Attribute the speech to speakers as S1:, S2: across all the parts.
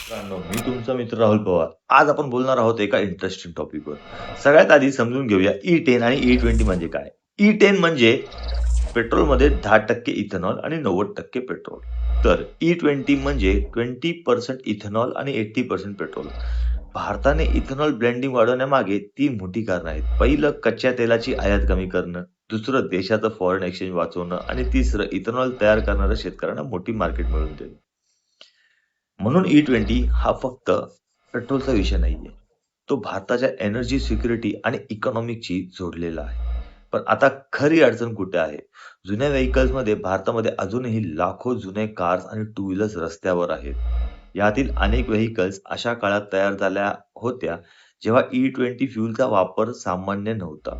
S1: मित्रांनो, मी तुमचा मित्र राहुल पवार. आज आपण बोलणार आहोत एका इंटरेस्टिंग टॉपिकवर. सगळ्यात आधी समजून घेऊया E10 आणि E20 म्हणजे काय? E10 म्हणजे पेट्रोलमध्ये 10% इथेनॉल आणि 90% पेट्रोल. तर E20 म्हणजे 20% इथेनॉल आणि 80% पेट्रोल. भारताने इथेनॉल ब्लेंडिंग वाढवण्यामागे 3 मोठी कारणं आहेत. पहिलं कच्च्या तेलाची आयात कमी करणं, दुसरं देशाचं फॉरेन एक्सचेंज वाचवणं आणि तिसरं इथेनॉल तयार करणाऱ्या शेतकऱ्यांना मोठी मार्केट मिळवून देणं. म्हणून E20 हा फक्त पेट्रोलचा विषय नाहीये. तो भारताच्या एनर्जी सिक्युरिटी आणि इकॉनॉमिकशी जोडलेला आहे. पण आता खरी अडचण कुठे आहे? जुन्या व्हेइकल्समध्ये भारतामध्ये अजूनही लाखो जुने कार्स आणि टू व्हीलर्स रस्त्यावर आहेत. यातील अनेक व्हेइकल्स अशा काळात तयार झाल्या होत्या, जेव्हा E20 फ्यूलचा वापर सामान्य नव्हता.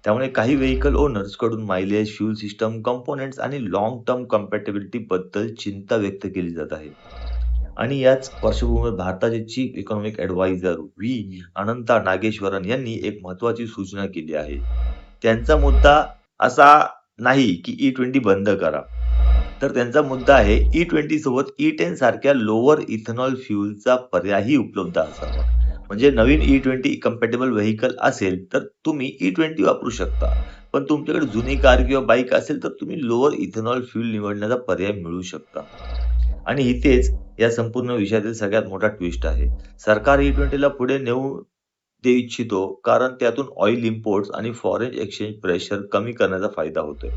S1: त्यामुळे काही व्हेइकल ओनर्सकडून मायलेज, फ्यूल सिस्टम, कॉम्पोनेंट्स आणि लाँग टर्म कम्पॅटिबिलिटी बद्दल चिंता व्यक्त केली जात आहे. आणि याच पार्श्वभूमीवर भारताचे चीफ इकॉनॉमिक ॲडवायझर व्ही. अनंता नागेश्वरन यांनी एक महत्त्वाची सूचना केली आहे. त्यांचा मुद्दा असा नाही की E20 बंद करा. तर त्यांचा मुद्दा आहे E20 सोबत E10 सारख्या लोअर इथेनॉल फ्यूलचा पर्यायही उपलब्ध असावा. म्हणजे नवीन E20 कंपॅटिबल व्हेइकल असेल, तर तुम्ही E20 वापरू शकता. पण तुमच्याकडे जुनी कार किंवा बाईक असेल, तर तुम्ही लोअर इथेनॉल फ्यूल निवडण्याचा पर्याय मिळवू शकता. आणि इथेच या संपूर्ण विषयातील सगळ्यात मोठा ट्विस्ट आहे. सरकार E20ला पुढे नेऊ देऊ इच्छितो, कारण त्यातून ऑइल इम्पोर्ट्स आणि फॉरेन एक्सचेंज प्रेशर कमी करण्याचा फायदा होतोय.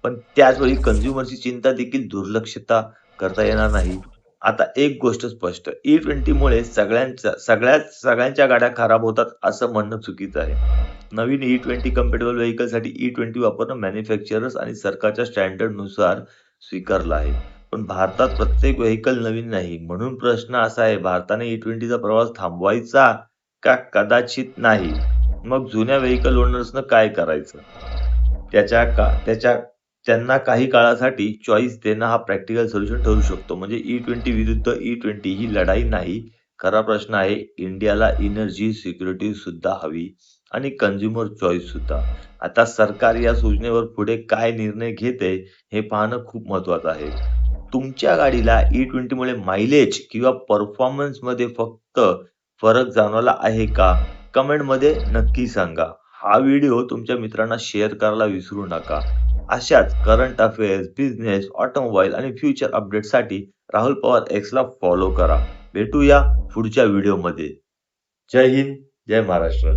S1: पण त्याचवेळी कन्झ्युमरची चिंता देखील दुर्लक्षिता करता येणार नाही. आता एक गोष्ट स्पष्ट, E20मुळे सगळ्यांच्या गाड्या खराब होतात असं म्हणणं चुकीचं आहे. नवीन E20 कम्पॅटिबल व्हेइकलसाठी E20 वापरणं मॅन्युफॅक्चरर्स आणि सरकारच्या स्टँडर्डनुसार स्वीकारलं आहे. पण भारतात प्रत्येक व्हेइकल नवीन नाही. म्हणून प्रश्न असा आहे, भारताने E20चा प्रवास थांबवायचा का कदाचित नाही? मग जुन्या व्हेइकल ओनर्सनं काय करायचं? त्याच्या त्यांना काही काळासाठी चॉईस देणं हा प्रॅक्टिकल सोल्युशन ठरू शकतो. म्हणजे E20 विरुद्ध E20 ही लढाई नाही. खरा प्रश्न आहे, इंडियाला एनर्जी सिक्युरिटी सुद्धा हवी आणि कन्झ्युमर चॉईस सुद्धा. आता सरकार या सूचनेवर पुढे काय निर्णय घेते हे पाहणं खूप महत्त्वाचं आहे. तुमच्या गाडीला E20मुळे मायलेज किंवा परफॉर्मन्समध्ये फक्त फरक जाणवला आहे का? कमेंटमध्ये नक्की सांगा. हा व्हिडिओ तुमच्या मित्रांना शेअर करायला विसरू नका. अशाच करंट अफेअर्स, बिझनेस, ऑटोमोबाईल आणि फ्युचर अपडेट्ससाठी राहुल पवार एक्सला फॉलो करा. भेटूया पुढच्या व्हिडिओमध्ये. जय हिंद, जय महाराष्ट्र.